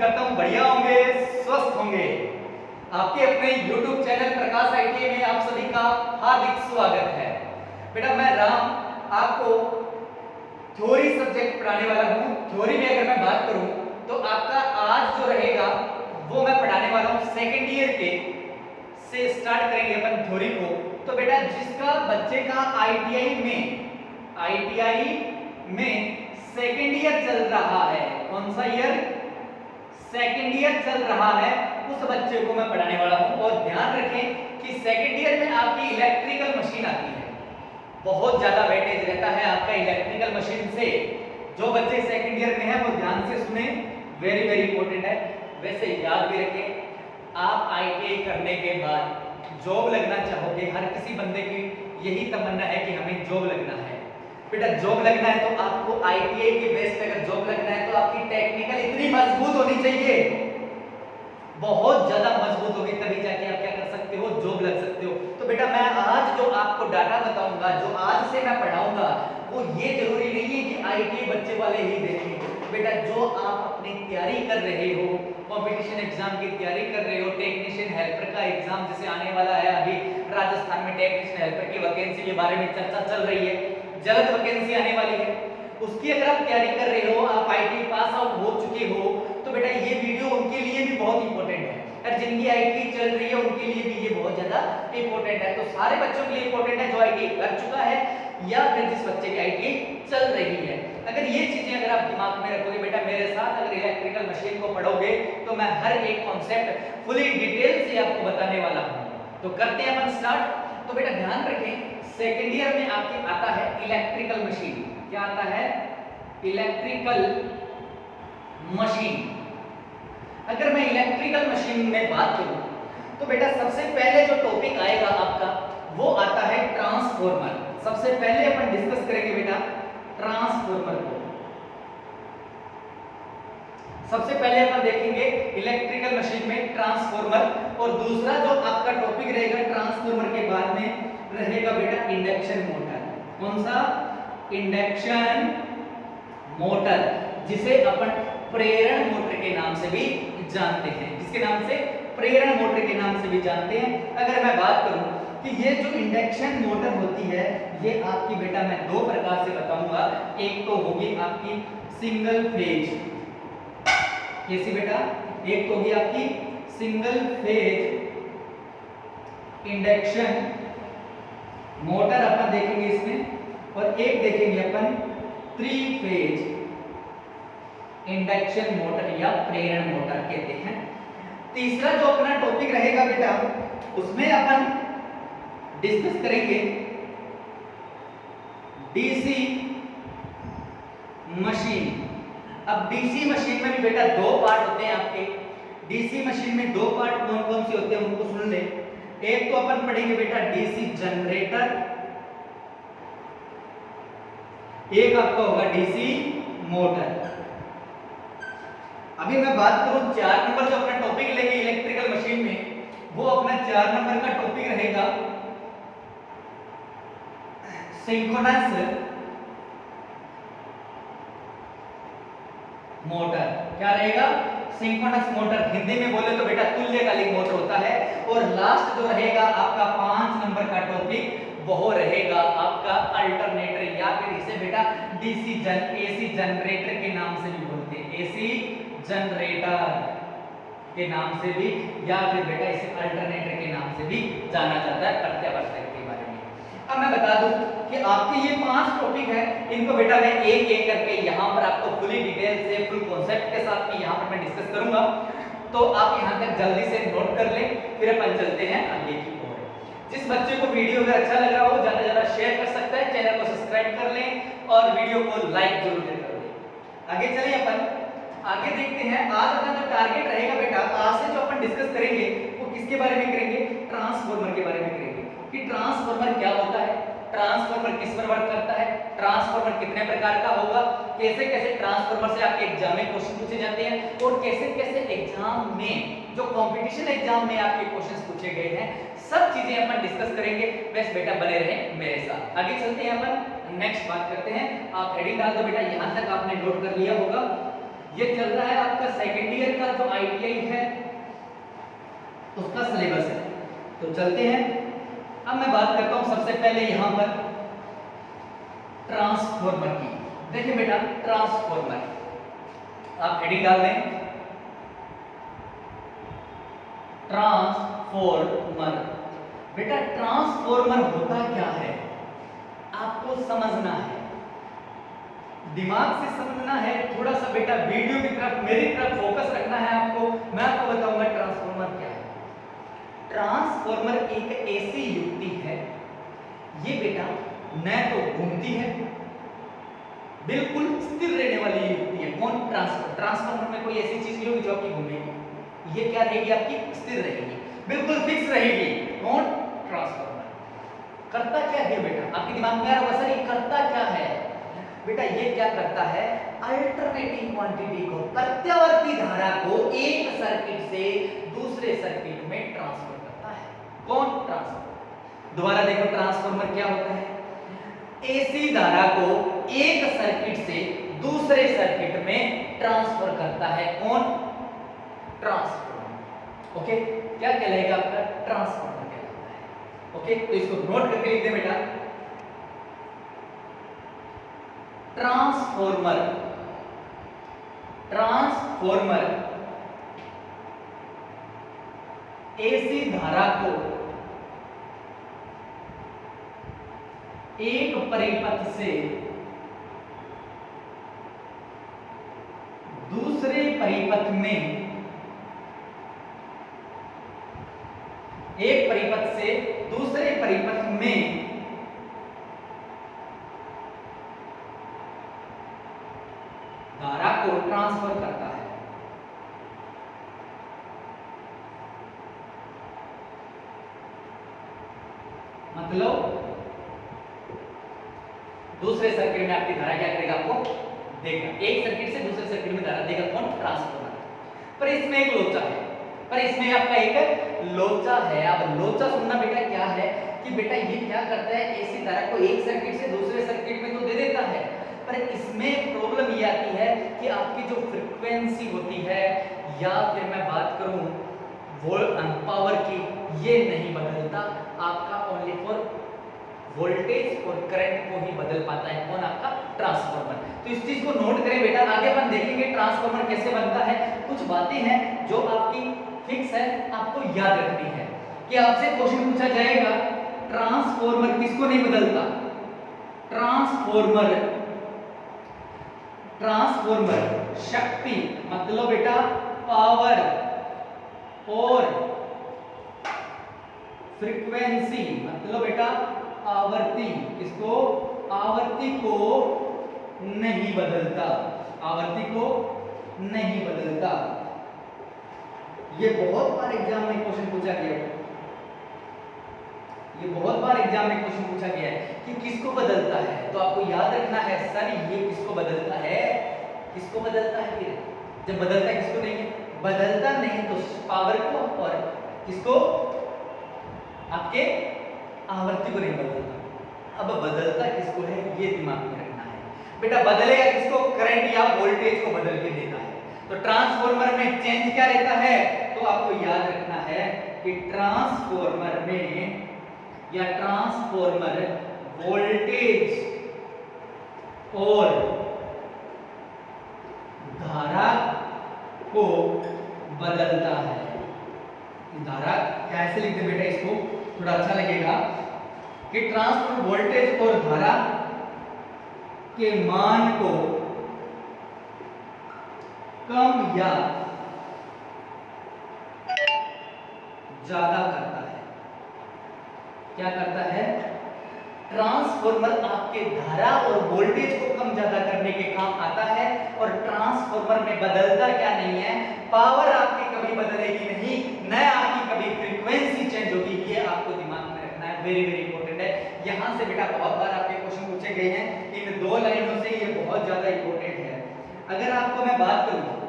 करता हूँ बढ़िया होंगे, स्वस्थ होंगे। आपके अपने YouTube चैनल प्रकाश आईटीआई में आप सभी का हार्दिक स्वागत है। बेटा मैं राम आपको थ्योरी सब्जेक्ट पढ़ाने वाला हूँ। थ्योरी में अगर मैं बात करूँ तो आपका आज जो रहेगा वो मैं पढ़ाने वाला हूँ सेकेंड ईयर के से स्टार्ट करेंगे अपन थ्योरी को। तो बेटा जिसका बच्चे का आईटीआई में सेकेंड ईयर चल रहा है, कौन सा ईयर? सेकेंड ईयर चल रहा है, उस बच्चे को मैं पढ़ाने वाला हूं। और ध्यान रखें कि सेकेंड ईयर में आपकी इलेक्ट्रिकल मशीन आती है, बहुत ज्यादा वेटेज रहता है आपका इलेक्ट्रिकल मशीन से। जो बच्चे सेकेंड ईयर में है वो ध्यान से सुने, वेरी वेरी इंपॉर्टेंट है। वैसे याद भी रखें, आप आईटीआई करने के बाद जॉब लगना चाहोगे, हर किसी बंदे की यही तमन्ना है कि हमें जॉब लगना है। बेटा जॉब लगना है तो आपको आईटीआई के बेस पे अगर जॉब लगना है तो आपकी टेक्निकल इतनी मजबूत होनी चाहिए, बहुत ज्यादा मजबूत होगी, तभी जाके आप क्या कर सकते हो, जॉब लग सकते हो। तो बेटा मैं आज जो आपको डाटा बताऊंगा, जो आज से मैं पढ़ाऊंगा, वो ये जरूरी नहीं है कि आईटीआई बच्चे वाले ही देखें। बेटा जो आप अपनी तैयारी कर रहे हो, कंपटीशन एग्जाम की तैयारी कर रहे हो, टेक्नीशियन हेल्पर का एग्जाम जैसे आने वाला है, अभी राजस्थान में टेक्नीशियन हेल्पर की वैकेंसी के बारे में चर्चा चल रही है, जल्द वैकेंसी आने वाली है, उसकी अगर आप तैयारी कर रहे हो, आप आईटीआई पास आउट हो चुके हो, तो बेटा ये वीडियो उनके लिए भी बहुत इंपॉर्टेंट है। और जिनकी आईटीआई चल रही है उनके लिए भी ये बहुत ज्यादा इंपॉर्टेंट है। तो सारे बच्चों के लिए इंपॉर्टेंट है जो आईटीआई कर चुका है या फिर जिस बच्चे की आईटीआई चल रही है। अगर ये चीजें अगर आप दिमाग में रखोगे बेटा, मेरे साथ अगर इलेक्ट्रिकल मशीन को पढ़ोगे तो मैं हर एक कॉन्सेप्ट फुली डिटेल से आपको बताने वाला हूँ। तो करते हैं अपन स्टार्ट। तो बेटा ध्यान रखें, सेकेंड ईयर में आपके आता है इलेक्ट्रिकल मशीन। क्या आता है? Electrical machine. अगर मैं इलेक्ट्रिकल मशीन में बात करूं तो बेटा सबसे पहले जो टॉपिक आएगा आपका वो आता है ट्रांसफॉर्मर। सबसे पहले अपन डिस्कस करेंगे बेटा ट्रांसफॉर्मर को। सबसे पहले अपन देखेंगे इलेक्ट्रिकल मशीन में ट्रांसफॉर्मर। और दूसरा जो आपका टॉपिक रहेगा ट्रांसफॉर्मर के बाद में रहेगा बेटा इंडक्शन मोटर। कौन सा? इंडक्शन मोटर, जिसे अपन प्रेरण मोटर के नाम से भी जानते हैं। किसके नाम से? प्रेरण मोटर के नाम से भी जानते हैं। अगर मैं बात करूं कि ये जो इंडक्शन मोटर होती है, ये आपकी बेटा मैं दो प्रकार से बताऊंगा। एक तो होगी आपकी सिंगल फेज। कैसी बेटा? एक तो होगी आपकी सिंगल फेज इंडक्शन मोटर अपन देखेंगे इसमें, और एक देखेंगे अपन थ्री फेज इंडक्शन मोटर या प्रेरण मोटर कहते हैं। तीसरा जो अपना टॉपिक रहेगा बेटा, उसमें अपन डिस्कस करेंगे डीसी मशीन। अब डीसी मशीन में भी बेटा दो पार्ट होते हैं आपके। डीसी मशीन में दो पार्ट कौन कौन से होते हैं उनको सुन ले। एक तो अपन पढ़ेंगे बेटा डीसी जनरेटर, एक आपका होगा डीसी मोटर। अभी मैं बात करूं 4 नंबर जो अपना टॉपिक लेंगे इलेक्ट्रिकल मशीन में, वो अपना 4 नंबर का टॉपिक रहेगा सिंक्रोनस मोटर। क्या रहेगा? Synchronous motor. हिंदी में बोले तो बेटा तुल्यकालिक मोटर होता है। और लास्ट जो रहेगा आपका 5 नंबर का टॉपिक, वो रहेगा आपका अल्टरनेटर, या फिर इसे बेटा एसी जनरेटर के नाम से भी बोलते हैं, एसी जनरेटर के नाम से भी, या फिर बेटा इसे अल्टरनेटर के नाम से भी जाना जाता है, प्रत्यावर्तक के बारे में। अब मैं बता दूं कि आपके ये 5 टॉपिक है, इनको बेटा मैं एक एक करके यहाँ पर आपको फुली डिटेल से, फुल कॉन्सेप्ट के साथ यहाँ पर मैं डिस्कस करूंगा। तो आप यहाँ तक जल्दी से नोट कर लें, फिर अपन चलते हैं आगे की ओर। जिस बच्चे को वीडियो अगर अच्छा लग रहा हो ज्यादा से ज्यादा शेयर कर सकता है, चैनल को सब्सक्राइब कर लें और वीडियो को लाइक जरूर कर दें। आगे चलें अपन, आगे देखते हैं। आज अपना जो टारगेट रहेगा बेटा, आज से जो अपन डिस्कस करेंगे वो किसके बारे में करेंगे? ट्रांसफॉर्मर के बारे में करेंगे कि ट्रांसफॉर्मर क्या होता है, ट्रांसफॉर्मर किस पर वर्क करता है, ट्रांसफॉर्मर कितने प्रकार का होगा, कैसे कैसे ट्रांसफॉर्मर से आपके एग्जाम में क्वेश्चन पूछे जाते हैं, और कैसे कैसे एग्जाम में जो कंपटीशन एग्जाम में आपके क्वेश्चन पूछे गए हैं, सब चीजें अपन डिस्कस करेंगे। बस बेटा बने रहें मेरे साथ। आगे चलते हैं अपन, नेक्स्ट बात करते हैं। आप हेडिंग डाल दो बेटा, यहां तक आपने नोट कर लिया होगा। ये चल रहा है आपका सेकेंड ईयर का जो आईटीआई है उसका सिलेबस है। तो चलते हैं, अब मैं बात करता हूं सबसे पहले यहां पर ट्रांसफॉर्मर की। देखिए बेटा, ट्रांसफॉर्मर आप हेडिंग डाल दें, ट्रांसफॉर्मर। बेटा ट्रांसफॉर्मर होता क्या है आपको समझना है, दिमाग से समझना है, थोड़ा सा बेटा वीडियो की तरफ मेरी तरफ फोकस रखना है आपको। मैं आपको बताऊंगा ट्रांसफॉर्मर क्या है। ट्रांसफॉर्मर एक ऐसी युक्ति है, ये बेटा न तो घूमती है, बिल्कुल स्थिर रहने वाली युक्ति है। कौन? ट्रांसफॉर्मर में कोई ऐसी चीज नहीं होगी जो आपकी घूमेगी, ये क्या रहेगी आपकी? स्थिर रहेगी, बिल्कुल फिक्स रहेगी। कौन? ट्रांसफॉर्मर। करता क्या है बेटा? आपके दिमाग में आ रहा होगा सर ये करता क्या है? बेटा ये क्या करता है, अल्टरनेटिंग क्वांटिटी को, प्रत्यावर्ती धारा को एक सर्किट से दूसरे सर्किट में ट्रांसफर करता है। कौन? ट्रांसफॉर्मर। दोबारा देखो, ट्रांसफॉर्मर क्या होता है? एसी धारा को एक सर्किट से दूसरे सर्किट में ट्रांसफर करता है। कौन? ट्रांसफॉर्मर। ओके, क्या कहलाएगा आपका? ट्रांसफॉर्मर कहलाता है। ओके, तो इसको नोट करके लिख दे बेटा, ट्रांसफॉर्मर। ट्रांसफॉर्मर एसी धारा को एक परिपथ से दूसरे परिपथ में, एक परिपथ से दूसरे परिपथ में धारा को ट्रांसफर करता है। मतलब दूसरे सर्किट में आपकी धारा क्या करेगा? आपको देगा, एक सर्किट से दूसरे सर्किट में धारा देगा। कौन? ट्रांसफॉर्मर। पर इसमें एक लोचा है, पर इसमें आपका एक लोचा है। अब लोचा सुनना बेटा क्या है कि बेटा ये क्या करता है, एसी धारा को एक सर्किट से दूसरे सर्किट में तो दे देता है, पर इसमें प्रॉब्लम ये आती है कि आपकी जो फ्रीक्वेंसी होती है, या फिर मैं बात करूं पावर की, ये नहीं बदलता। आपका ओनली फॉर वोल्टेज और करंट को ही बदल पाता है। कौन? आपका ट्रांसफॉर्मर। तो इस चीज को नोट करें बेटा, आगे अपन देखेंगे ट्रांसफॉर्मर कैसे बनता है। कुछ बातें हैं जो आपकी फिक्स है, आपको याद रखनी है कि आपसे क्वेश्चन पूछा जाएगा ट्रांसफॉर्मर किसको नहीं बदलता? ट्रांसफॉर्मर, ट्रांसफॉर्मर शक्ति मतलब बेटा पावर और फ्रीक्वेंसी मतलब बेटा आवर्ती, किसको? आवर्ती को नहीं बदलता, आवर्ती को नहीं बदलता। ये बहुत बार एग्जाम में क्वेश्चन पूछा गया है, ये बहुत बार एग्जाम में क्वेश्चन पूछा गया है कि किसको बदलता है। तो आपको याद रखना है सर ये किसको बदलता है, किसको बदलता है। फिर जब बदलता है किसको नहीं है? बदलता नहीं तो पावर को और किसको? आपके आवर्ती को नहीं बदलता। अब बदलता किसको है ये दिमाग में रखना है बेटा। बदलेगा किसको? करंट या वोल्टेज को बदल के देता है। तो ट्रांसफॉर्मर में चेंज क्या रहता है? तो आपको याद रखना है कि ट्रांसफॉर्मर में या ट्रांसफॉर्मर वोल्टेज और धारा को बदलता है। धारा कैसे लिखते बेटा, इसको थोड़ा अच्छा लगेगा कि ट्रांसफॉर्मर वोल्टेज और धारा के मान को कम या ज्यादा करता है। क्या करता है? ट्रांसफॉर्मर आपके धारा और वोल्टेज को कम ज्यादा करने के काम आता है। और ट्रांसफॉर्मर में बदलता क्या नहीं है, पावर आपकी कभी बदलेगी नहीं, न आपकी कभी फ्रीक्वेंसी चेंज होगी। ये आपको दिमाग में रखना है, वेरी वेरी इंपॉर्टेंट है। यहां से बेटा बहुत बार आपके क्वेश्चन पूछे गए हैं, इन दो लाइनों से ये बहुत ज्यादा इंपॉर्टेंट है। अगर आपको मैं बात करूं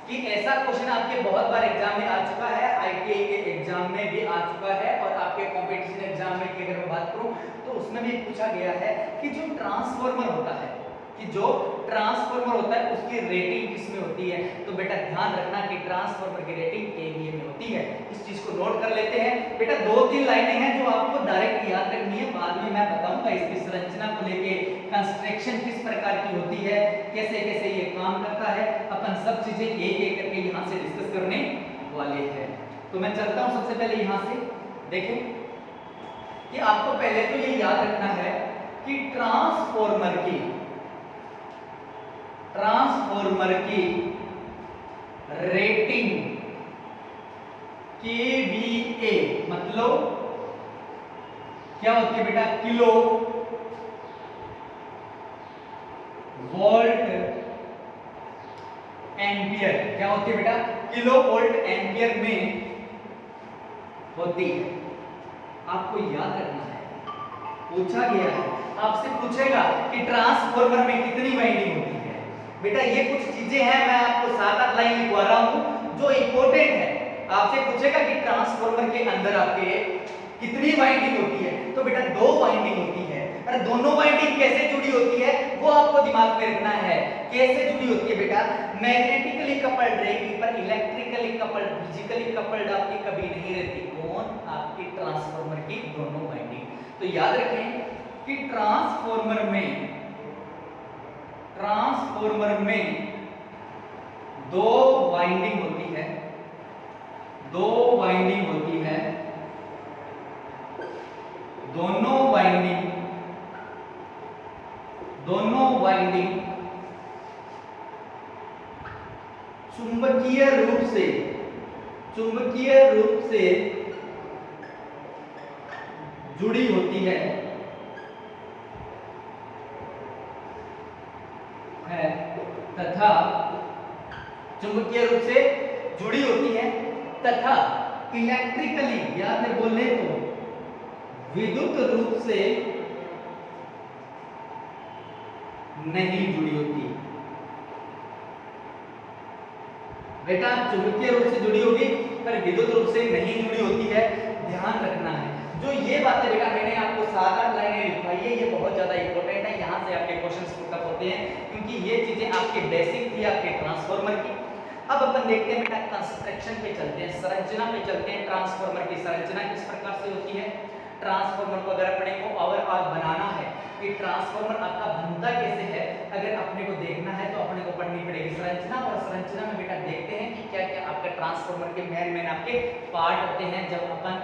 कि ऐसा क्वेश्चन आपके बहुत बार एग्जाम में आ चुका है, आईटीआई के एग्जाम में भी आ चुका है, और आपके कंपटीशन एग्जाम में की अगर मैं बात करूं तो उसमें भी पूछा गया है कि जो ट्रांसफॉर्मर होता है, कि जो ट्रांसफॉर्मर होता है उसकी रेटिंग किसमें होती है। ध्यान रखना कि ट्रांसफार्मर की रेटिंग केवीए में होती है। इस चीज को नोट कर लेते हैं बेटा। 2-3 लाइनें हैं जो आपको डायरेक्ट याद रखनी है, बाद में मैं बताऊंगा इसकी संरचना को लेके, कंस्ट्रक्शन किस प्रकार की होती है, कैसे कैसे ये काम करता है, अपन सब चीजें एक एक करके यहाँ से डिस्कस करने वाले हैं। तो मैं चलता हूँ सबसे पहले यहाँ से। देखें कि आपको पहले तो ये याद रखना है कि ट्रांसफार्मर की रेटिंग केवीए मतलब क्या होती है बेटा, किलो वोल्ट एम्पियर। क्या होती है बेटा, किलो वोल्ट एम्पियर में होती है। आपको याद रखना है, पूछा गया है, आपसे पूछेगा कि ट्रांसफार्मर में कितनी वाइंडिंग होती है। बेटा ये कुछ चीजें हैं, मैं आपको 7-8 लाइन लिखवा रहा हूं जो इंपॉर्टेंट है। आपसे पूछेगा कि ट्रांसफार्मर के अंदर आपके कितनी वाइंडिंग होती है, तो बेटा 2 वाइंडिंग होती है। और दोनों वाइंडिंग कैसे जुड़ी होती है वो आपको दिमाग में रखना है। कैसे जुड़ी होती है बेटा, मैग्नेटिकली कपल्ड रहेगी पर इलेक्ट्रिकली कपल्ड, फिजिकली कपल्ड आपकी कभी नहीं रहती। कौन, आपकी ट्रांसफार्मर की दोनों वाइंडिंग। तो याद रखें कि ट्रांसफार्मर में 2 वाइंडिंग होती है, 2 वाइंडिंग होती है। दोनों वाइंडिंग चुंबकीय रूप से जुड़ी होती है तथा चुंबकीय रूप से जुड़ी होती है तथा इलेक्ट्रिकली, याद में बोले तो विद्युत रूप से नहीं जुड़ी होती। बेटा चुंबकीय रूप से जुड़ी होगी पर विद्युत रूप से नहीं जुड़ी होती है, ध्यान रखना है। जो ये बातें बेटा मैंने आपको 7-8 लाइनें लिखवाई है, ये बहुत ज्यादा इंपॉर्टेंट है। यहाँ से आपके क्वेश्चंस पुट अप होते हैं क्योंकि ये चीजें आपके बेसिक थी आपके ट्रांसफार्मर की। अब अपन देखते हैं बेटा कंस्ट्रक्शन पे चलते हैं, संरचना पे चलते हैं। ट्रांसफार्मर की संरचना किस प्रकार से होती है। ट्रांसफार्मर को अगर अपने को ओवरऑल बनाना है कि ट्रांसफार्मर आपका बनता कैसे है, अगर अपने को देखना है तो अपने को पढ़नी पड़ेगी संरचना। और संरचना में बेटा देखते हैं कि क्या क्या आपका ट्रांसफार्मर के मेन आपके पार्ट होते हैं। जब अपन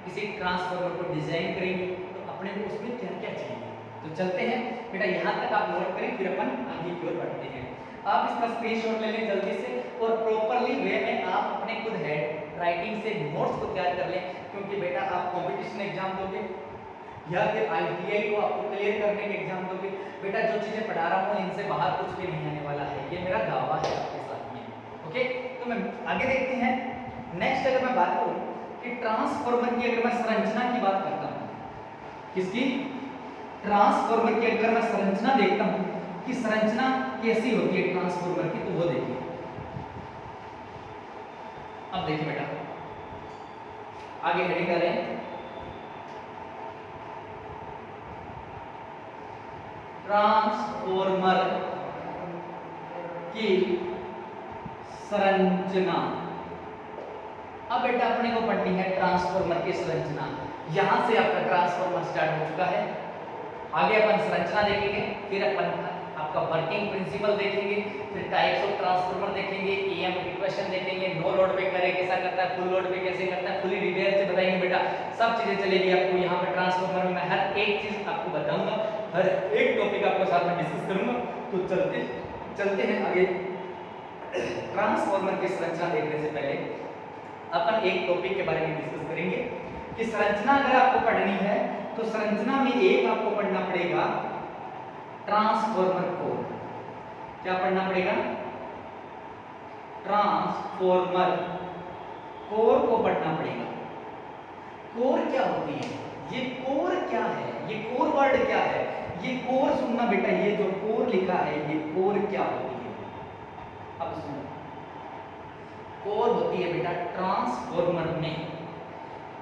किसी ट्रांसफार्मर को डिजाइन करेंगे तो अपने को उसमें क्या क्या चाहिए। तो चलते हैं बेटा, यहाँ तक आप नोट करें, फिर अपन आगे की ओर बढ़ते हैं। आप इसका स्क्रीनशॉट ले लें जल्दी से और प्रॉपरली वे में आप अपने खुद हैंड राइटिंग से नोट्स को तैयार कर लें, क्योंकि बेटा आप कंपटीशन एग्जाम दोगे या फिर आईटीआई को आपको क्लियर करने के एग्जाम दोगे। बेटा जो चीजें पढ़ा रहा हूँ इनसे बाहर कुछ भी नहीं आने वाला है, ये मेरा दावा है आपके साथ में। ओके, तो मैं आगे देखते हैं। नेक्स्ट अगर मैं बात करूँ कि ट्रांसफार्मर की, अगर मैं संरचना की बात करता हूँ, किसकी, ट्रांसफार्मर की अगर मैं संरचना देखता हूँ कि संरचना कैसी होती है ट्रांसफार्मर की, तो वो देखिए। अब देखिए बेटा, आगे हेडिंग कर रहे हैं ट्रांसफार्मर की संरचना। अब बेटा अपने को पढ़नी है ट्रांसफार्मर की संरचना। यहां से आपका ट्रांसफार्मर स्टार्ट हो चुका है। आगे अपन संरचना देखेंगे, फिर अपन आपका वर्किंग प्रिंसिपल देखेंगे, फिर टाइप्स ऑफ ट्रांसफार्मर देखेंगे, ईएम इक्वेशन देखेंगे, नो लोड पे करे कैसा करता है, फुल लोड पे कैसे करता है, फुली डिटेल से बताएंगे बेटा। सब चीजें चलेगी आपको यहाँ पे ट्रांसफार्मर में। मैं हर एक चीज आपको बताऊंगा, हर एक टॉपिक आपको साथ में डिस्कस करूंगा। तो चलते हैं आगे। ट्रांसफार्मर की संरचना देखने से पहले अपन एक टॉपिक के बारे में डिस्कस करेंगे कि संरचना अगर आपको पढ़नी है तो संरचना में एक आपको पढ़ना पड़ेगा ट्रांसफार्मर कोर। क्या पढ़ना पड़ेगा, ट्रांसफार्मर कोर को पढ़ना पड़ेगा। कोर क्या होती है, ये कोर क्या है, ये कोर वर्ड क्या है, ये कोर सुनना बेटा, ये जो कोर लिखा है ये कोर क्या होती है। अब सुनो, कोर होती है बेटा ट्रांसफार्मर में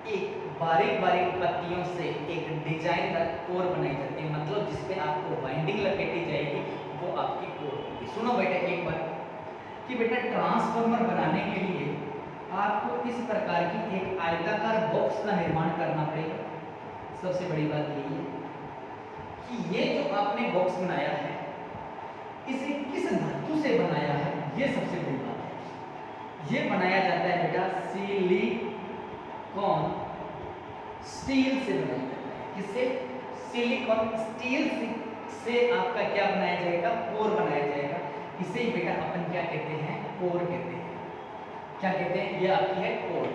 एक बारीक बारीक पत्तियों से एक डिजाइनदार कोर बनाई जाती है, मतलब जिसपे आपको वाइंडिंग लपेटी जाएगी वो आपकी कोर होगी। सुनो बेटा एक बार कि बेटा ट्रांसफार्मर बनाने के लिए आपको इस प्रकार की एक आयताकार बॉक्स का निर्माण करना पड़ेगा। सबसे बड़ी बात यही है कि ये जो आपने बॉक्स बनाया है इसे किस धातु से बनाया है, ये सबसे बड़ी बात है। ये बनाया जाता है बेटा सिलिकॉन स्टील से बनाया जाता है। किससे? सिलिकॉन स्टील से आपका क्या बनाया जाएगा? कोर बनाया जाएगा। इसे ही बेटा अपन क्या कहते हैं? कोर कहते हैं। क्या कहते हैं? ये आपकी है कोर।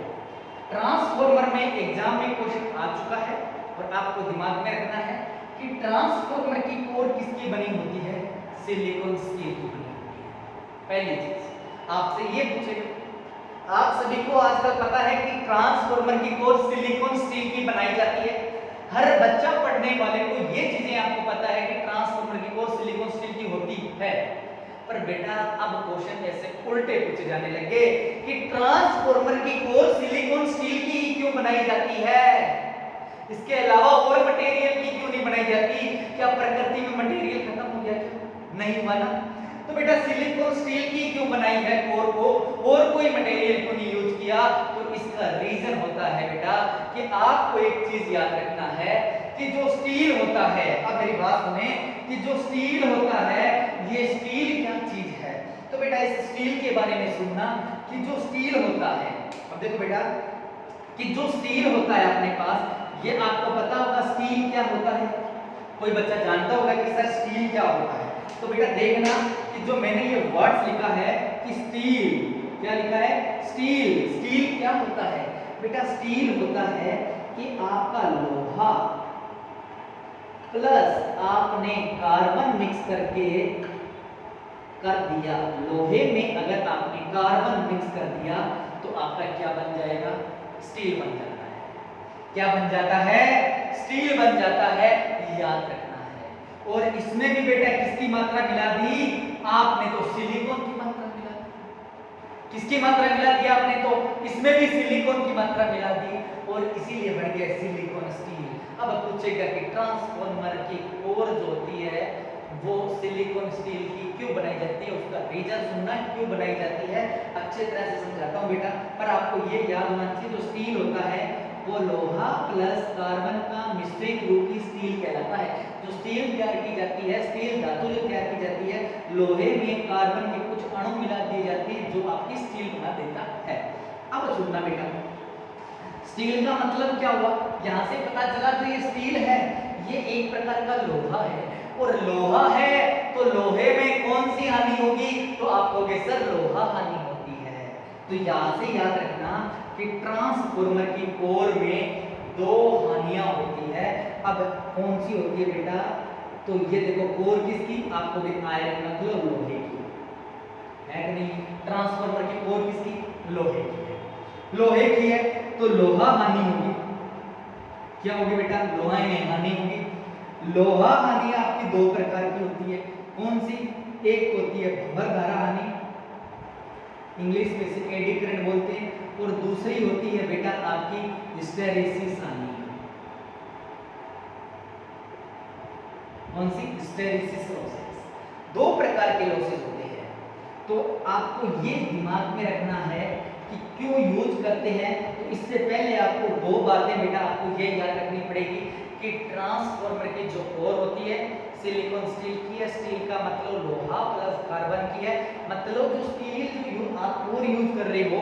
ट्रांसफार्मर में एग्जाम में क्वेश्चन आ चुका है और आपको दिमाग में रखना है कि ट्रांसफार्मर की कोर किसकी बनी होती है? सिलिकॉन स्टील की बनी होती है। पहली चीज आपसे ये पूछेगा, आप सभी को आजकल पता है कि ट्रांसफार्मर की कोर सिलिकॉन स्टील की बनाई जाती है। हर बच्चा पढ़ने वाले को ये चीजें आपको पता है कि ट्रांसफार्मर की कोर सिलिकॉन स्टील की होती है। पर बेटा अब क्वेश्चन ऐसे उल्टे पूछे जाने लगे कि ट्रांसफार्मर की कोर सिलिकॉन स्टील की ही क्यों बनाई जाती है? इसके अलावा और मटेरियल की क्यों नहीं बनाई जाती? क्या प्रकृति में मटेरियल खत्म हो गया? नहीं हुआ ना। तो बेटा सिलिकॉन स्टील की क्यों बनाई है कोर को, और कोई मटेरियल क्यों नहीं यूज किया? तो इसका रीजन होता है बेटा कि आपको एक चीज याद रखना है कि जो स्टील होता है, अब मेरी बात सुने, कि जो स्टील होता है ये स्टील क्या चीज है? तो बेटा इस स्टील के बारे में सुनना कि जो स्टील होता है, अब देखो बेटा कि जो स्टील होता है अपने पास, ये आपको पता होगा स्टील क्या होता है? कोई बच्चा जानता होगा कि सर स्टील क्या होता है? तो बेटा देखना कि जो मैंने ये वर्ड्स लिखा है कि स्टील, क्या लिखा है? स्टील। स्टील क्या होता है बेटा? स्टील होता है कि आपका लोहा प्लस आपने कार्बन मिक्स करके कर दिया। लोहे में अगर आपने कार्बन मिक्स कर दिया तो आपका क्या बन जाएगा? स्टील बन जाता है। क्या बन जाता है? स्टील बन जाता है। याद रखना है। और इसमें भी बेटा किसकी मात्रा मिला दी? आपने तो सिलिकॉन की मात्रा मिला दी। किसकी मात्रा मिला दी आपने? तो इसमें भी सिलिकॉन की मात्रा मिला दी और इसीलिए बन गया सिलिकॉन स्टील। अब पूछेगा कि ट्रांसफार्मर की कोर जो होती है वो सिलिकॉन स्टील की क्यों बनाई जाती है? उसका रीजन सुनना, क्यों बनाई जाती है अच्छे तरह से समझाता हूं बेटा। पर आपको ये याद होना चाहिए जो स्टील होता है वो लोहा प्लस कार्बन का मिश्रित रूप ही स्टील कहलाता है। जो स्टील तैयार की जाती है, स्टील धातु जो तैयार की जाती है, लोहे में कार्बन के कुछ अणु मिला दिए जाते हैं जो आपकी स्टील बना देता है। अब सुनना बेटा, स्टील का मतलब क्या हुआ? यहाँ से पता चला तो ये स्टील है, ये एक प्रकार का लोहा है। और लोहा है तो लोहे में कौन सी हानि होगी? तो आप कहोगे सर लोहा हानि होती है। तो यहाँ से याद रखना कि ट्रांसफार्मर की कोर में दो हानियां होती है। अब कौन सी होती है बेटा? तो ये देखो कोर किसकी? आपको आयरन मतलब लोहे की है कि नहीं? ट्रांसफार्मर की कोर किसकी? लोहे की है। लोहे की है तो लोहा हानि होगी। क्या होगी बेटा? लोहा में हानि होगी। लोहा हानि आपकी दो प्रकार की होती है। कौन सी? एक होती है भंवर धारा हानि, इंग्लिश में से एडी करंट बोलते हैं, और दूसरी होती है बेटा आपकी हिस्टेरेसिस हानि। कौन सी? Hysteresis losses. दो प्रकार के लॉसेस होते हैं। तो आपको ये दिमाग में रखना है कि क्यों यूज करते हैं। तो इससे पहले आपको दो बातें बेटा आपको ये याद रखनी पड़ेगी कि ट्रांसफार्मर की जो कोर होती है सिलिकॉन स्टील की है। स्टील का मतलब लोहा प्लस कार्बन की है। मतलब जो स्टील जो आप कोर यूज कर रहे हो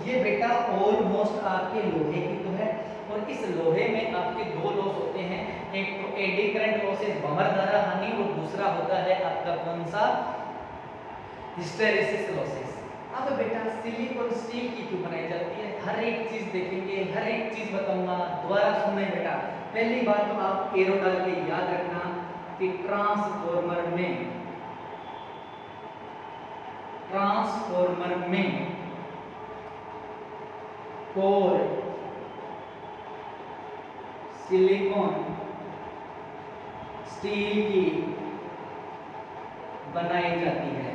ये बेटा ऑलमोस्ट आपके लोहे की तो है। और इस लोहे में आपके दो लॉस होते हैं, एक तो एडी करंट लॉसेस भंवर धारा हानि, और दूसरा होता है आपका कौन सा? Hysteresis losses. अब बेटा सिलिकॉन स्टील की क्यों बनाई जाती है? हर एक चीज देखेंगे, हर एक चीज बताऊंगा, दोबारा सुनना बेटा। पहली बात तो आप एरो डाल के याद रखना कि ट्रांसफार्मर में कोर सिलिकॉन स्टील की बनाई जाती है।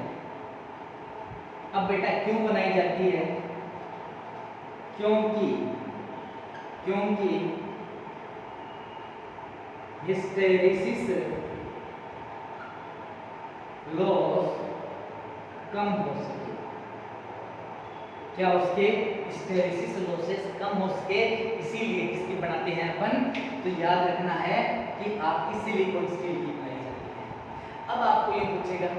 अब बेटा क्यों बनाई जाती है? क्योंकि हिस्टेरेसिस लॉस कम हो सके। क्या उसके हिस्टैरिसीस लॉसेस कम हो सके, इसीलिए किसकी बनाते हैं अपन, तो याद रखना है कि आपकी सिलिकॉन स्टील की बनाई जाती है। अब आपको ये पूछेगा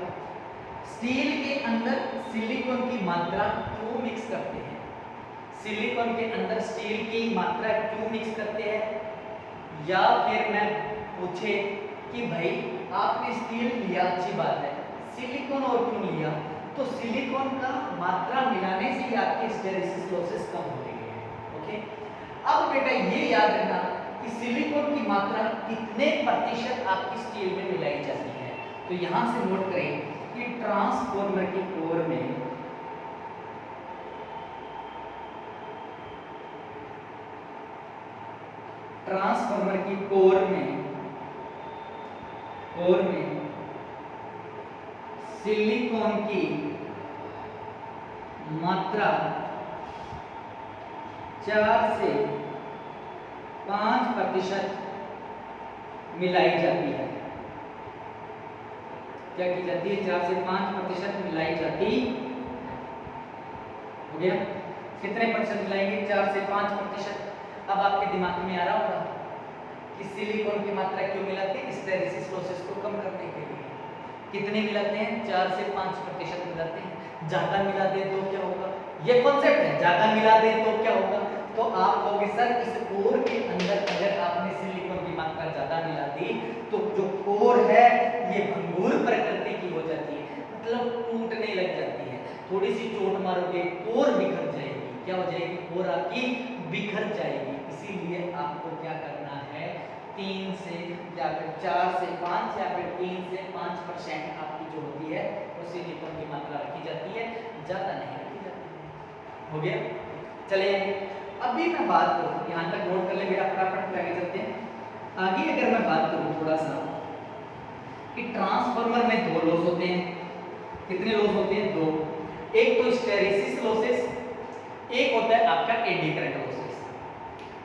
स्टील के अंदर सिलिकॉन की मात्रा क्यों मिक्स करते हैं, सिलिकॉन के अंदर स्टील की मात्रा क्यों मिक्स करते हैं, या फिर मैं पूछे कि भाई आपने स्टील लिया, अच्छी बात है, सिलिकॉन और क्यों लिया, तो सिलिकॉन का मात्रा मिलाने से ही आपके हिस्टैरिसीस लॉसेस कम हो रही है। ओके, अब बेटा ये याद रखना कि सिलिकॉन की मात्रा कितने प्रतिशत आपकी स्टील में मिलाई जाती है, तो यहां से नोट करें कि ट्रांसफॉर्मर की कोर में सिलिकॉन की मात्रा 4 से 5% मिलाई जाती है। क्या की जाती है, 4 से 5% मिलाई जाती, हो गया, कितने प्रतिशत मिलाएंगे, 4 से 5%। अब आपके दिमाग में आ रहा होगा कि सिलिकॉन की मात्रा क्यों मिलाते हैं, हिस्टैरिसीस लॉसेस को कम करने के लिए। कितने मिलाते हैं, 4 से 5% मिलाते हैं। ज्यादा मिला दे तो क्या होगा, ये कॉन्सेप्ट है, ज्यादा मिला दे तो क्या होगा, तो आप कहोगे सर इस कोर के अंदर अगर आपने सिलिकॉन की मात्रा ज्यादा मिला दी तो जो कोर है ये भंगुर प्रकृति की हो जाती है, मतलब टूटने लग जाती है, थोड़ी सी चोट मारोगे कोर बिखर जाएगी। क्या हो जाएगी, कोर आपकी बिखर जाएगी। इसीलिए आपको क्या करना है, 3 से या फिर 4 से 5 या फिर 3 से 5% आपकी जो होती है वो सिलिकॉन की मात्रा रखी जाती है, ज्यादा नहीं रखी जाती है। हो गया, चलिए अभी मैं बात करूं, यहां तक नोट कर ले बेटा, फटाफट आगे चलते हैं। आगे अगर मैं बात करूं थोड़ा सा कि ट्रांसफार्मर में 2 लॉस होते हैं, कितने लॉस होते हैं, 2। एक तो हिस्टैरिसीस लॉसेस, एक होता है आपका एडी करंट लॉसेस।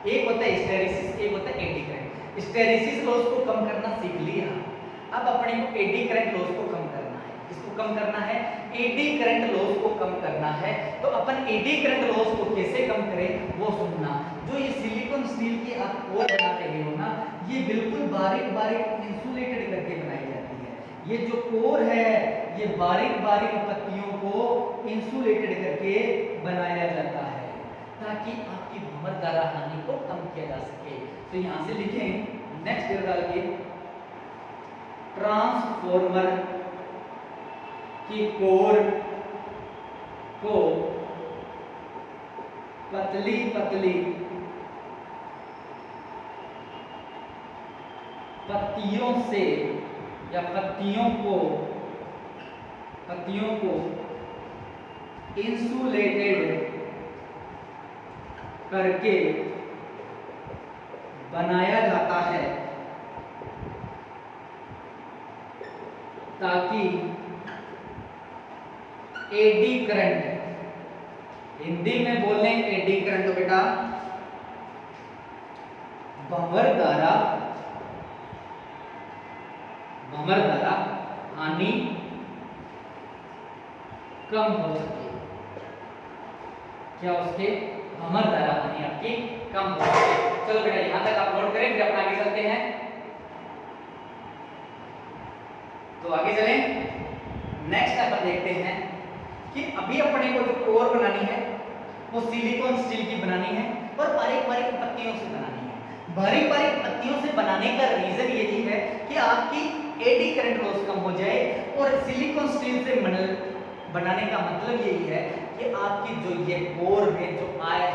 एक होता है हिस्टैरिसीस, एक होता है एडी करंट। हिस्टैरिसीस लॉस को कम करना सीख लिया, अब अपने को एडी करंट लॉस को कम करना है। इसको कम करना है, एडी करंट लॉस को कम करना है। तो अपन एडी करंट लॉस को कैसे कम करें वो सुनना। जो ये सिलिकॉन स्टील की आप कोर बना रहे हो ना, ये बिल्कुल बारीक बारीक इंसुलेटेड करके बनाई जाती है। ये जो कोर है ये बारीक बारीक पत्तियों को इंसुलेटेड करके बनाया जाता है ताकि आपकी भंवरदारा हानि को कम किया जा सके। तो यहां से लिखें, नेक्स्ट ईयर डाल के, ट्रांसफॉर्मर की कोर को पतली पतली पत्तियों से या पत्तियों को इंसुलेटेड करके बनाया जाता है ताकि एडी करंट, हिंदी में बोलने एडी करंट तो बेटा भंवरदारा हानि कम हो सके। क्या उसके भंवरदारा हानि आपकी कम हो सके। चलो बेटा यहां तक आप नोट करें, फिर अपन आगे चलते हैं। तो आगे चलें, नेक्स्ट अपन देखते हैं कि अभी अपने को जो कोर बनानी है वो सिलिकॉन स्टील की बनानी है और बारीक बारीक पत्तियों से बनानी है। बारीक बारीक पत्तियों से बनाने का रीजन यही है कि आपकी एडी करंट लॉस कम हो जाए, और सिलिकॉन स्टील से बनाने का मतलब यही है कि आपकी जो ये कोर में जो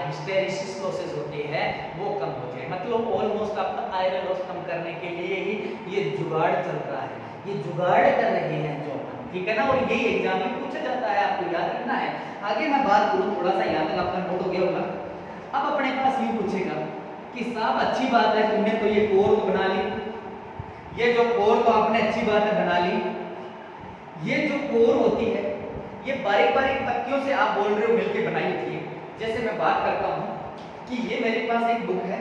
हिस्टैरिसीस लॉसेस होते हैं वो कम हो जाए। मतलब ऑलमोस्ट आपका आयरन लॉस कम करने के लिए ही ये जुगाड़ चल रहा है, ये जुगाड़ कर रहे हैं जो अपन, ठीक है ना। और यही एग्जाम में पूछा जाता है, आपको याद रखना है। आगे मैं बात करूं, थोड़ा सा यहाँ तक आपका नोट हो गया होगा। अब अपने पास ये पूछेगा कि साहब अच्छी बात है तुमने तो ये कोर तो बना ली, ये जो कोर तो आपने अच्छी बात है बना ली, ये जो कोर होती है ये बारीक बारीक पत्तियों से आप बोल रहे हो मिलके बनाई होती है। जैसे मैं बात करता हूँ कि ये मेरे पास एक बुक है,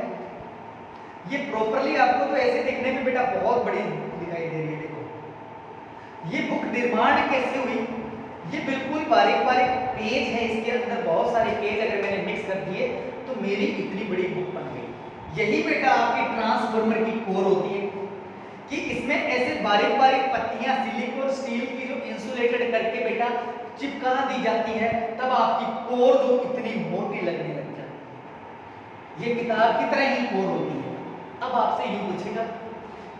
ये प्रॉपरली आपको तो ऐसे देखने में बेटा बहुत बड़ी दिखाई दे रही है। देखो ये बुक निर्माण कैसे हुई, ये बिल्कुल बारीक बारीक पेज है, इसके अंदर बहुत सारे मेरी इतनी बड़ी बुक बन गई। यही बेटा आपकी ट्रांसफार्मर की कोर होती है कि इसमें ऐसे बारीक बारीक पत्तियां सिलिकॉन स्टील की जो इंसुलेटेड करके बेटा चिपका दी जाती है, तब आपकी कोर जो इतनी मोटी लगने लग जाती है। ये किताब की तरह ही कोर होती है। अब आपसे यूं पूछेगा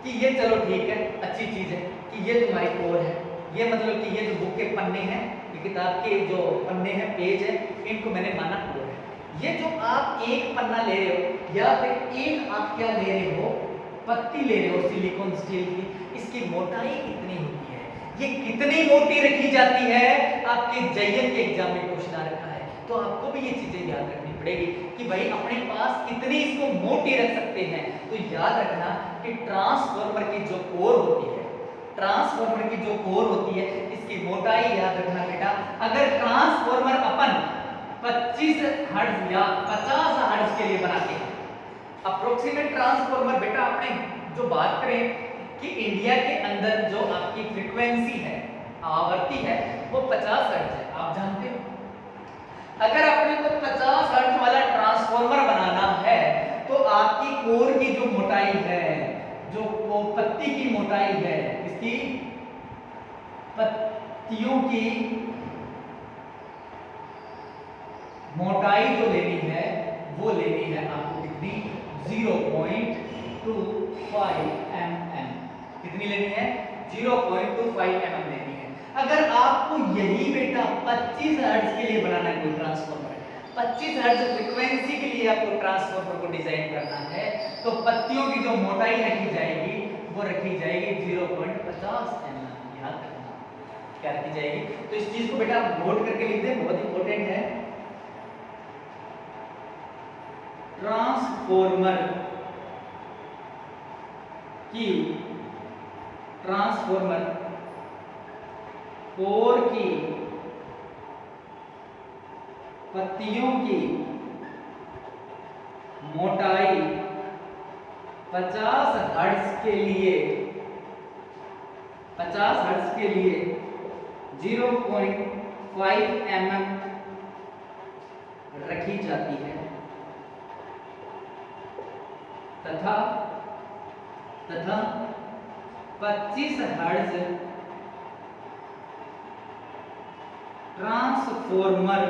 कि ये चलो ठीक है, अच्छी चीज है कि ये तुम्हारी कोर है, ये मतलब कि ये जो बुक के पन्ने हैं, ये किताब के जो पन्ने हैं, पेज है, इनको मैंने माना कोर है। ये जो आप एक पन्ना ले रहे हो या फिर एक आप क्या ले रहे हो, पत्ती ले रहे हो सिलिकॉन स्टील की, इसकी मोटाई कितनी होती है, ये कितनी मोटी रखी जाती है, आपके जेईई के एग्जाम में क्वेश्चन आ रखा है। तो आपको भी ये चीजें याद रखनी पड़ेगी कि भाई अपने पास कितनी इसको मोटी रख सकते हैं। तो याद रखना कि ट्रांसफार्मर की जो कोर होती है, ट्रांसफार्मर की जो कोर होती है, इसकी मोटाई याद रखना बेटा। अगर ट्रांसफार्मर अपन 25 हर्ट्ज या 50 हर्ट्ज के लिए बनाते हैं, अप्रोक्सीमेट ट्रांसफार्मर बेटा आपने जो बात करें कि इंडिया के अंदर जो आपकी फ्रीक्वेंसी है, आवृत्ति है, वो 50 हर्ट्ज है, आप जानते हो। अगर आपने को 50 हर्ट्ज वाला ट्रांसफार्मर बनाना है तो आपकी कोर की जो मोटाई है, जो पत्ती की मोटाई है, इसकी पत्तियों की मोटाई जो लेनी है वो लेनी है आपको कितनी, 0.25 mm। कितनी लेनी है, 0.25 mm लेनी है। अगर आपको यही बेटा 25 हर्ट्ज के लिए बनाना है कोई ट्रांसफार्मर, 25 हर्ट्ज फ्रीक्वेंसी के लिए आपको ट्रांसफार्मर को डिजाइन करना है, तो पत्तियों की जो मोटाई रखी जाएगी वो रखी जाएगी 0.50 mm। याद रखना क्या रखी जाएगी। तो इस चीज को बेटा आप नोट करके लिख दें, बहुत इंपॉर्टेंट है। ट्रांसफार्मर कोर की पत्तियों की मोटाई 50 हर्ट्ज के लिए 0.5 mm रखी जाती है तथा 25 हर्ट्ज ट्रांसफार्मर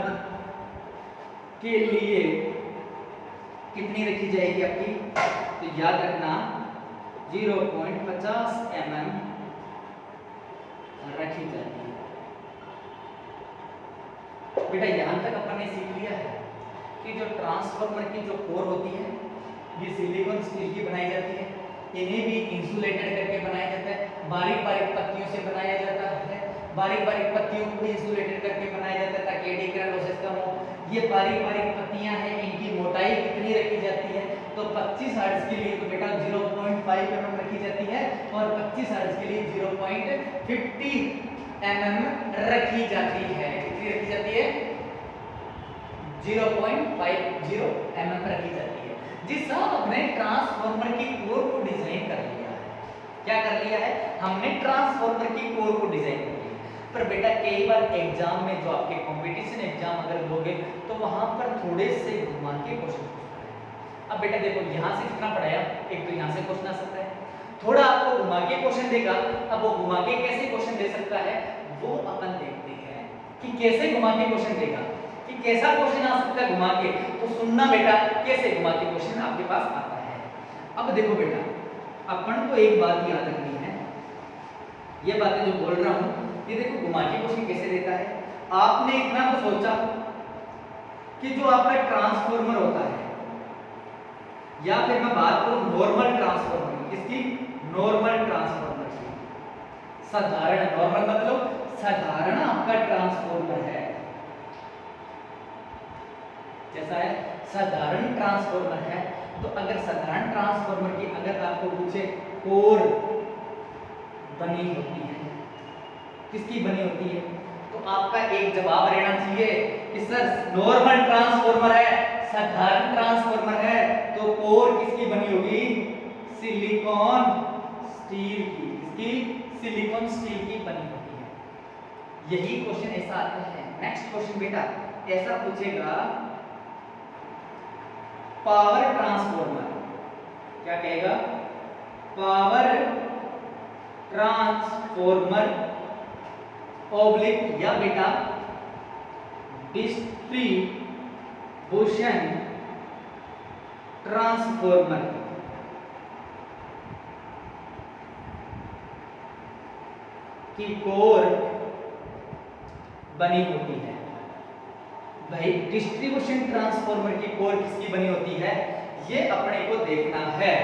के लिए कितनी रखी जाएगी आपकी, तो याद रखना 0.50 mm रखी जाती है। बेटा यहां तक अपन ने सीख लिया है कि जो ट्रांसफार्मर की जो कोर होती है ये सिलिकॉन स्टील की बनाई जाती है, इन्हें भी इंसुलेटेड करके बनाया जाता है, बारीक बारीक पत्तियों से बनाया जाता है, बारीक बारीक पत्तियों को भी इंसुलेटेड करके बनाया जाता है ताकि एडी करंट लॉसेस कम हो। ये बारीक बारीक पत्तियां हैं, इनकी मोटाई कितनी रखी जाती है, तो 25 हर्ट्ज के लिए तो बेटा 0.5 mm रखी जाती है और 25 हर्ट्ज के लिए 0.50 mm रखी जाती है। कितनी रखी जाती है, 0.50 mm रखी जाती है। जिस हमने ट्रांसफार्मर की कोर को डिजाइन कर लिया है, क्या कर लिया है, हमने ट्रांसफार्मर की कोर को डिजाइन कर लिया। पर बेटा कई बार एग्जाम में जो आपके कंपटीशन एग्जाम अगर लोगे तो वहां पर थोड़े से घुमा के क्वेश्चन पूछता है। अब बेटा देखो यहां से जितना पढ़ाया, एक तो यहां से क्वेश्चन आ सकता है, थोड़ा आपको घुमा के क्वेश्चन देगा। अब वो घुमा के कैसे क्वेश्चन दे सकता है वो अपन देखते हैं कि कैसे घुमा के क्वेश्चन देगा, कि कैसा क्वेश्चन आ सकता है घुमा के। तो सुनना बेटा कैसे घुमा के क्वेश्चन आपके पास आता है। अब देखो बेटा अपन को एक बात याद रखनी है, ये बातें जो बोल रहा हूं ये देखो घुमा के क्वेश्चन कैसे देता है। आपने इतना तो सोचा कि जो आपका ट्रांसफार्मर होता है, या फिर मैं बात करूं नॉर्मल ट्रांसफार्मर, इसकी नॉर्मल ट्रांसफार्मर की, साधारण, नॉर्मल मतलब साधारण आपका ट्रांसफार्मर है, जैसा है साधारण ट्रांसफार्मर है। तो अगर साधारण ट्रांसफार्मर की अगर आपको पूछे कोर बनी होती है, किसकी बनी होती है, तो आपका एक जवाब रहना चाहिए कि सर नॉर्मल ट्रांसफार्मर है, साधारण ट्रांसफार्मर है, तो कोर किसकी बनी होगी, सिलिकॉन स्टील की, किसकी, सिलिकॉन स्टील की बनी होती है। यही क्वेश्चन ऐसा आता है। नेक्स्ट क्वेश्चन बेटा ऐसा पूछेगा पावर ट्रांसफॉर्मर, क्या कहेगा, पावर ट्रांसफॉर्मर ऑब्लिक या बेटा डिस्ट्रीब्यूशन ट्रांसफॉर्मर की कोर बनी होती है। भाई डिस्ट्रीब्यूशन ट्रांसफॉर्मर की कोर किसकी बनी होती है, ये अपने को देखना है।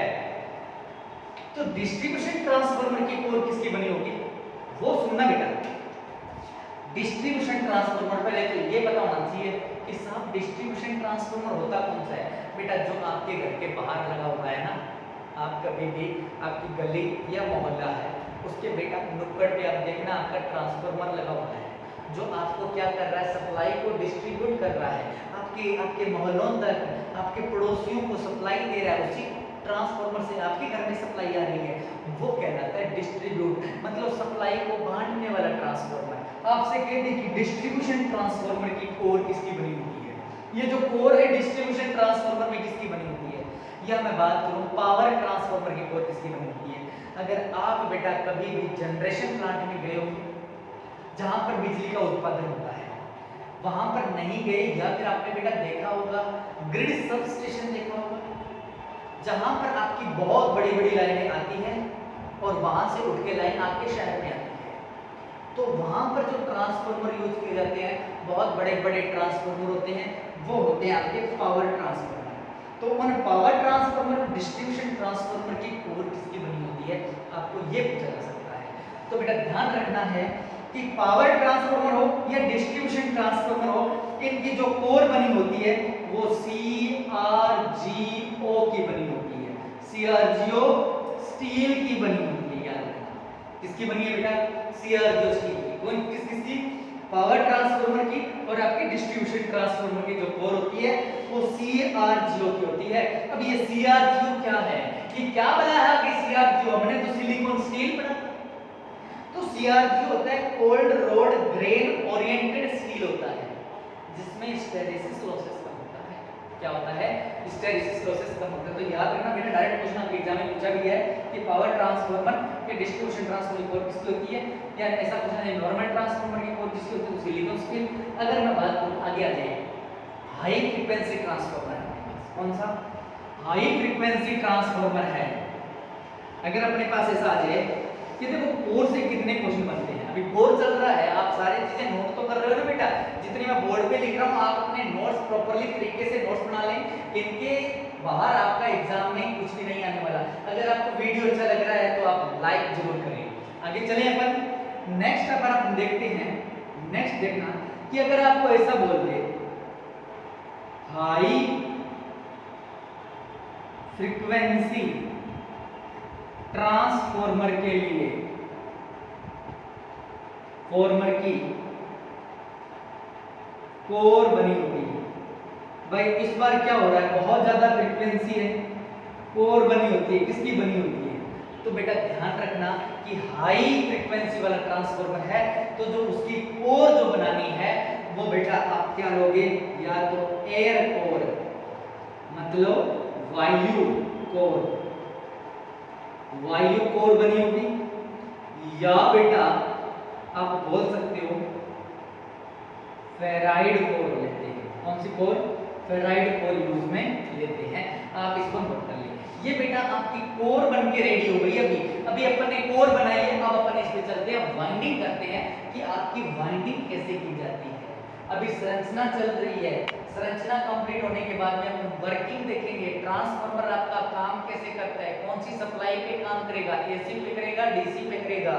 तो डिस्ट्रीब्यूशन ट्रांसफॉर्मर की कोर किसकी बनी होगी वो सुनना बेटा। डिस्ट्रीब्यूशन ट्रांसफॉर्मर, पहले तो ये पता होना चाहिए कि साहब डिस्ट्रीब्यूशन ट्रांसफॉर्मर होता कौन सा है बेटा, जो आपके घर के बाहर लगा हुआ है ना, आप कभी भी आपकी गली या मोहल्ला है उसके बेटा नुक्कड़ पे आप देखना आपका ट्रांसफॉर्मर लगा हुआ है, जो आपको क्या कर रहा है, सप्लाई को डिस्ट्रीब्यूट कर रहा है, आपके मोहल्लों तक, आपके पड़ोसियों को सप्लाई दे रहा है, उसी ट्रांसफॉर्मर से आपके घर में सप्लाई आ रही है, वो कहलाता है डिस्ट्रीब्यूट, मतलब सप्लाई को बांटने वाला ट्रांसफॉर्मर। आपसे कहते हैं कि डिस्ट्रीब्यूशन ट्रांसफॉर्मर की कोर किसकी बनी होती है, ये जो कोर है डिस्ट्रीब्यूशन ट्रांसफॉर्मर में किसकी बनी होती है, या मैं बात करूं पावर ट्रांसफॉर्मर की कोर किसकी बनी होती है। अगर आप बेटा कभी भी जनरेशन प्लांट में गए हो जहां पर बिजली का उत्पादन होता है, वहां पर नहीं गए, या फिर आपने बेटा देखा होगा ग्रिड सब स्टेशन देखा होगा, जहां पर आपकी बहुत बड़ी बड़ी लाइनें आती हैं और वहां से उठ के लाइन आपके शहर में आती है, तो वहां पर जो ट्रांसफॉर्मर यूज किए जाते हैं बहुत बड़े बड़े ट्रांसफॉर्मर होते हैं, वो होते हैं आपके पावर ट्रांसफॉर्मर। तो उन पावर ट्रांसफॉर्मर और डिस्ट्रीब्यूशन ट्रांसफॉर्मर की कोर किसकी बनी होती है, आपको ये पूछा जा सकता है। तो बेटा ध्यान रखना है कि पावर ट्रांसफॉर्मर हो या डिस्ट्रीब्यूशन ट्रांसफॉर्मर हो, इनकी जो कोर बनी होती है वो CRGO की बनी होती है। CRGO स्टील की बनी होती है, याद रखना। किसकी बनी है बेटा, CRGO स्टील की। कौन किसकी, पावर ट्रांसफॉर्मर की और आपकी डिस्ट्रीब्यूशन ट्रांसफॉर्मर की जो कोर होती है वो CRGO की होती है। अब ये CRGO क्या है, ये क्या बना है कि CRGO, हमने तो सिलिकॉन स्टील पढ़ा, तो CRGO होता है cold road grain oriented steel होता है, जिसमें हिस्टैरिसीस लॉसेस कम होता है। क्या होता है, हिस्टैरिसीस लॉसेस कम होता है। तो याद रखना बेटा, डायरेक्ट क्वेश्चन आपके एग्जाम में पूछा गया है कि पावर ट्रांसफॉर्मर के डिस्ट्रीब्यूशन ट्रांसफॉर्मर की कोर किसकी होती है, या ऐसा क्वेश्चन है नॉर्मल ट्रांसफॉर्मर की कोर किसकी होती है, सिलिकॉन स्टील। अगर मैं बात करूं आगे आ जाइए, हाई फ्रीक्वेंसी ट्रांसफॉर्मर है, कौन सा, हाई फ्रीक्वेंसी ट्रांसफॉर्मर है। अगर अपने पास ऐसा आ जाए कि देखो कोर से कितने क्वेश्चन बनते हैं, अभी बोर्ड चल रहा है, आप सारी चीजें नोट तो कर रहे हो ना बेटा, जितनी मैं बोर्ड पे लिख रहा हूँ आप अपने नोट्स प्रॉपर्ली तरीके से नोट्स बना लें, इनके बाहर आपका एग्जाम में कुछ भी नहीं आने वाला। अगर आपको वीडियो अच्छा लग रहा है तो आप लाइक जरूर करें। आगे चलें अपन नेक्स्ट अपन देखते हैं। नेक्स्ट देखना कि अगर आपको ऐसा बोल दे हाई फ्रीक्वेंसी ट्रांसफॉर्मर के लिए फॉर्मर की कोर बनी होती है, भाई इस बार क्या हो रहा है, बहुत ज्यादा फ्रीक्वेंसी है, कोर बनी होती है, किसकी बनी होती है, तो बेटा ध्यान रखना कि हाई फ्रीक्वेंसी वाला ट्रांसफॉर्मर है तो जो उसकी कोर जो बनानी है वो बेटा आप क्या लोगे, या तो एयर कोर मतलब वायु कोर, वायु कोर बनी होगी, या बेटा आप बोल सकते हो फेराइड कोर लेते हैं। कौन सी कोर, फेराइड कोर यूज में लेते हैं, आप इसको नोट कर लें। ये बेटा आपकी कोर बन के रेडी हो गई। अभी अपन ने कोर बनाई है, अब अपन इस पे चलते हैं, वाइंडिंग करते हैं कि आपकी वाइंडिंग कैसे की जाती है। अभी संरचना चल रही है, संरचना कंप्लीट होने के बाद में हम वर्किंग देखेंगे, ट्रांसफार्मर आपका काम कैसे करता है, कौन सी सप्लाई पे काम करेगा, AC पे करेगा, DC पे करेगा,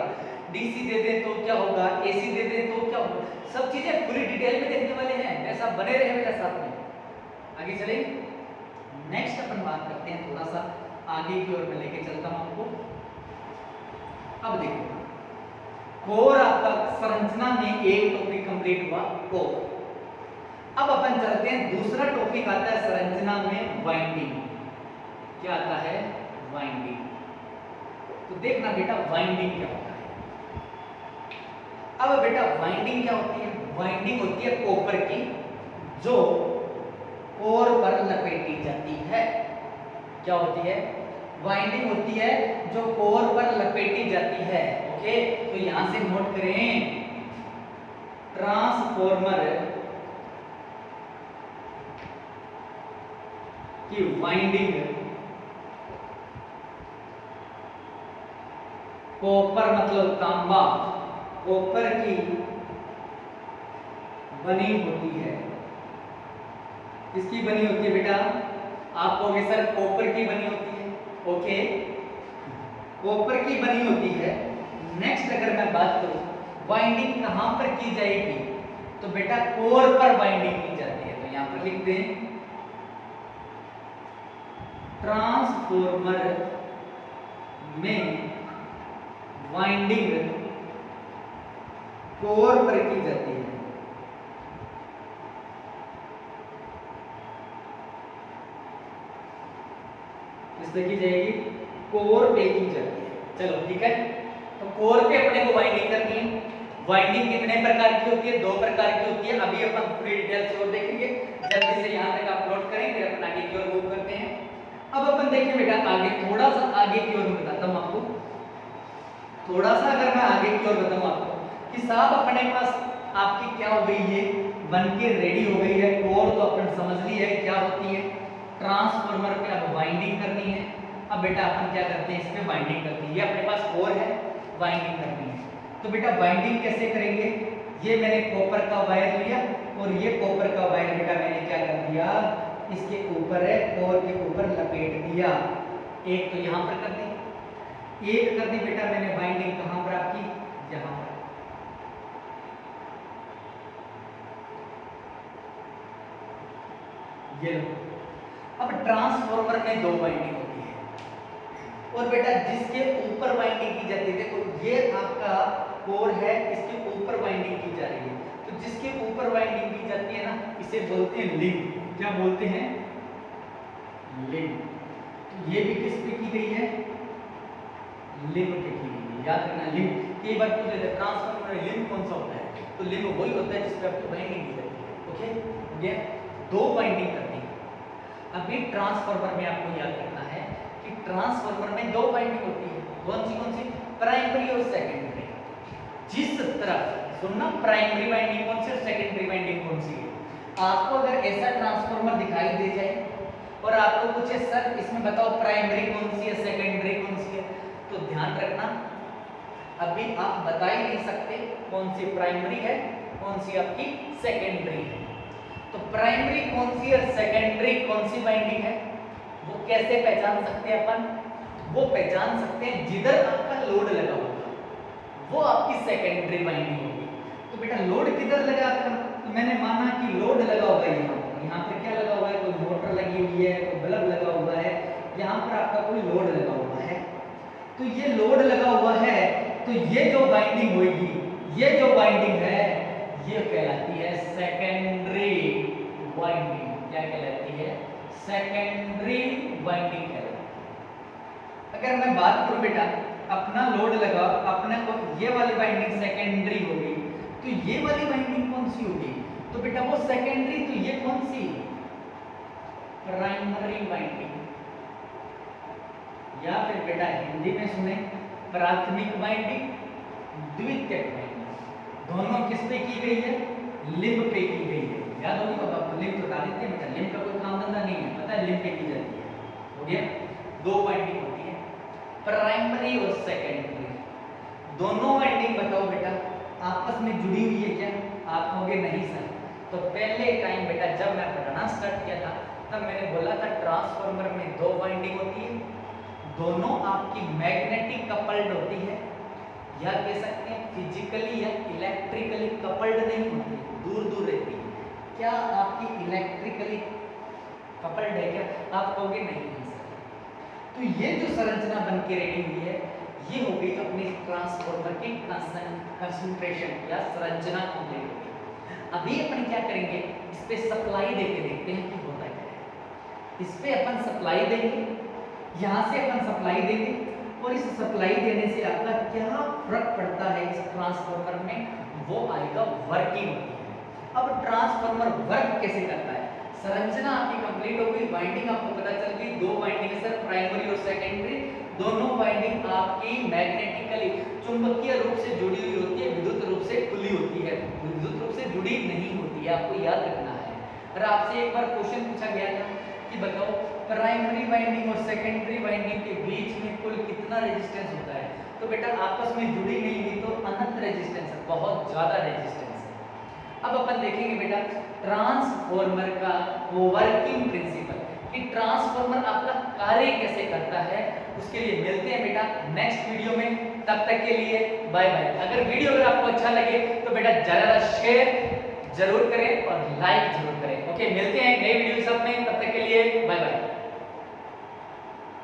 DC दे दें तो क्या होगा, AC दे दें तो क्या होगा, सब चीजें पूरी डिटेल में देखने वाले हैं, ऐसा बने रहे मेरे साथ में। आगे चलें, नेक्स्ट अपन बात करते हैं, थोड़ा सा आगे की ओर मैं लेके चलता हूं आपको। अब देखो कोर आपका संरचना में एक टॉपिक कंप्लीट हुआ, कोर। अब अपन चलते हैं, दूसरा टॉपिक आता है संरचना में वाइंडिंग। क्या आता है, वाइंडिंग। तो देखना बेटा वाइंडिंग क्या होता है। अब बेटा वाइंडिंग क्या होती है, वाइंडिंग होती है कॉपर की जो कोर पर लपेटी जाती है। क्या होती है? वाइंडिंग होती है जो कोर पर लपेटी जाती है। ओके, तो यहां से नोट करें, ट्रांसफॉर्मर की वाइंडिंग कॉपर मतलब तांबा, कॉपर की बनी होती है। किसकी बनी होती है बेटा? आप कहोगे सर कॉपर की बनी होती है। ओके, कॉपर की बनी होती है। नेक्स्ट अगर मैं बात करूं वाइंडिंग कहां पर की जाएगी, तो बेटा कोर पर वाइंडिंग की जाती है। तो यहां पर लिख दें ट्रांसफॉर्मर में वाइंडिंग कोर पर की जाती है। किस पे की जाएगी? कोर पे की जाती है। चलो ठीक है, तो कोर पे अपने को वाइंडिंग करनी है। वाइंडिंग कितने प्रकार की होती है? 2 प्रकार की होती है। अभी अपन पूरी डिटेल से और देखेंगे। जल्दी से यहां तक आप नोट करें, फिर अपन आगे की ओर मूव करते हैं। अब अपन देखिए बेटा आगे, थोड़ा सा आगे की ओर बताता हूं आपको। थोड़ा सा अगर मैं आगे की ओर बताऊं आपको कि साहब अपने पास आपकी क्या हो गई है, बन के रेडी हो गई है कोर, तो अपन समझ ली है क्या होती है। ट्रांसफार्मर पे अब वाइंडिंग करनी है। अब बेटा अपन क्या करते हैं, इस पे वाइंडिंग करते हैं। ये अपने पास कोर है, वाइंडिंग करनी है। तो बेटा वाइंडिंग कैसे करेंगे? ये मैंने कॉपर का वायर लिया और ये कॉपर का वायर बेटा मैंने क्या कर दिया, इसके ऊपर है, कोर के ऊपर लपेट दिया। एक तो यहां पर कर दी, एक कर दी बेटा मैंने वाइंडिंग कहां पर आपकी, यहां पर। ये लो। अब ट्रांसफार्मर में 2 वाइंडिंग होती है और बेटा जिसके ऊपर वाइंडिंग की जाती है, देखो ये आपका कोर है, इसके ऊपर वाइंडिंग की जा रही है। तो जिसके ऊपर वाइंडिंग की जाती है ना, इसे बोलते हैं लिंक। क्या बोलते हैं? लिंक। तो ये भी किस पे की गई है? लिंक पे की गई है। याद रखना लिंक। कई बार पूछ लेते हैं ट्रांसफार्मर में लिंक कौन सा होता है, तो लिंक वही होता है जिस पे आपकी वाइंडिंग की जाती है। ओके, ये 2 वाइंडिंग करती है। अभी ट्रांसफार्मर में आपको याद रखना है कि ट्रांसफार्मर में 2 वाइंडिंग होती है। कौन सी? प्राइमरी और सेकेंडरी। जिस तरफ सुनना, प्राइमरी वाइंडिंग कौन सी और सेकेंडरी वाइंडिंग कौन सी है। आपको अगर ऐसा ट्रांसफार्मर दिखाई दे जाए और आपको पूछे सर इसमें बताओ प्राइमरी कौन सी है, सेकेंडरी कौन सी है, तो ध्यान रखना अभी आप बता ही नहीं सकते कौन सी प्राइमरी है, कौन सी आपकी सेकेंडरी है। तो प्राइमरी कौन सी और सेकेंडरी कौन सी वाइंडिंग है, वो कैसे पहचान सकते हैं अपन? वो पहचान सकते हैं जिधर आपका लोड लगा होगा, वो आपकी सेकेंडरी वाइंडिंग होगी। तो बेटा लोड किधर लगा आपका? तो मैंने माना कि लोड लगा हुआ है यहाँ पे क्या लगा हुआ है, कोई मोटर लगी हुई है, कोई बल्ब लगा हुआ है, यहाँ पर आपका कोई लोड लगा हुआ है। तो ये लोड लगा हुआ है, तो ये जो वाइंडिंग होगी, ये जो वाइंडिंग है ये कहलाती है सेकेंडरी वाइंडिंग। क्या कहलाती है? सेकेंडरी वाइंडिंग कहलाती है। अगर मैं बात करूं बेटा अपना लोड लगा, अपने को ये वाली वाइंडिंग सेकेंडरी हो गई, तो ये वाली वाइंडिंग कौन सी होगी? तो बेटा वो सेकेंडरी, तो ये कौन सी? Primary winding. या फिर बेटा हिंदी में सुने, प्राथमिक वाइंडिंग, द्वितीयक वाइंडिंग। दोनों किस पे की गई है? लिंब पे की गई है। याद होगी बाबा, तो लिंब तो डाल देते हैं बेटा, लिंब का कोई काम धंधा नहीं है, पता है लिंब पे की जाती है। हो गया, 2 वाइंडिंग होती है, प्राइमरी और सेकेंडरी। दोनों वाइंडिंग बताओ बेटा आपस में जुड़ी हुई है क्या? आप कहोगे नहीं सर। तो पहले टाइम बेटा जब मैं पढ़ाना स्टार्ट किया था तब मैंने बोला था ट्रांसफार्मर में 2 वाइंडिंग होती है, दोनों आपकी मैग्नेटिक कपल्ड होती है, या कह सकते हैं फिजिकली या इलेक्ट्रिकली कपल्ड नहीं होती, दूर दूर रहती है। क्या आपकी इलेक्ट्रिकली कपल्ड है क्या? आप कहोगे नहीं सर। तो ये जो संरचना बन के रेडी हुई है, ये हो गई अपनी ट्रांसफार्मर की कंसंट्रेशन या संरचना कंप्लीट हो गई। अभी अपन क्या करेंगे, इस पे सप्लाई देके देखते हैं कि होता क्या है। इस पे अपन सप्लाई देंगे, यहाँ से अपन सप्लाई देंगे और इस सप्लाई देने से आपका क्या फर्क पड़ता है इस ट्रांसफार्मर में, वो आएगा वर्किंग होती है। अब ट्रांसफार्मर वर्क कैसे करता है? संरचना आपकी कंप्लीट हो गई, वाइंडिंग आपको पता चल गई, दो वाइंडिंग है सर, प्राइमरी और सेकेंडरी। दोनों वाइंडिंग आपकी मैग्नेटिकली चुंबकीय रूप से जुड़ी हुई होती है, विद्युत रूप से खुली होती है, विद्युत रूप से जुड़ी नहीं होती है, आपको याद रखना है। और आपसे एक बार क्वेश्चन पूछा गया था कि बताओ प्राइमरी वाइंडिंग और सेकेंडरी वाइंडिंग के बीच में कुल कितना रेजिस्टेंस होता है, तो बेटा आपस में जुड़ी नहीं हुई तो अनंत रेजिस्टेंस है, बहुत ज्यादा रेजिस्टेंस है। अब अपन देखेंगे बेटा ट्रांसफॉर्मर का वर्किंग प्रिंसिपल, कि ट्रांसफॉर्मर आपका कार्य कैसे करता है, उसके लिए मिलते हैं बेटा नेक्स्ट वीडियो में। तब तक के लिए बाय बाय। अगर वीडियो अगर आपको अच्छा लगे तो बेटा ज्यादा शेयर जरूर करें और लाइक जरूर करें। ओके, मिलते हैं नए वीडियो सब में, तब तक के लिए बाय बाय।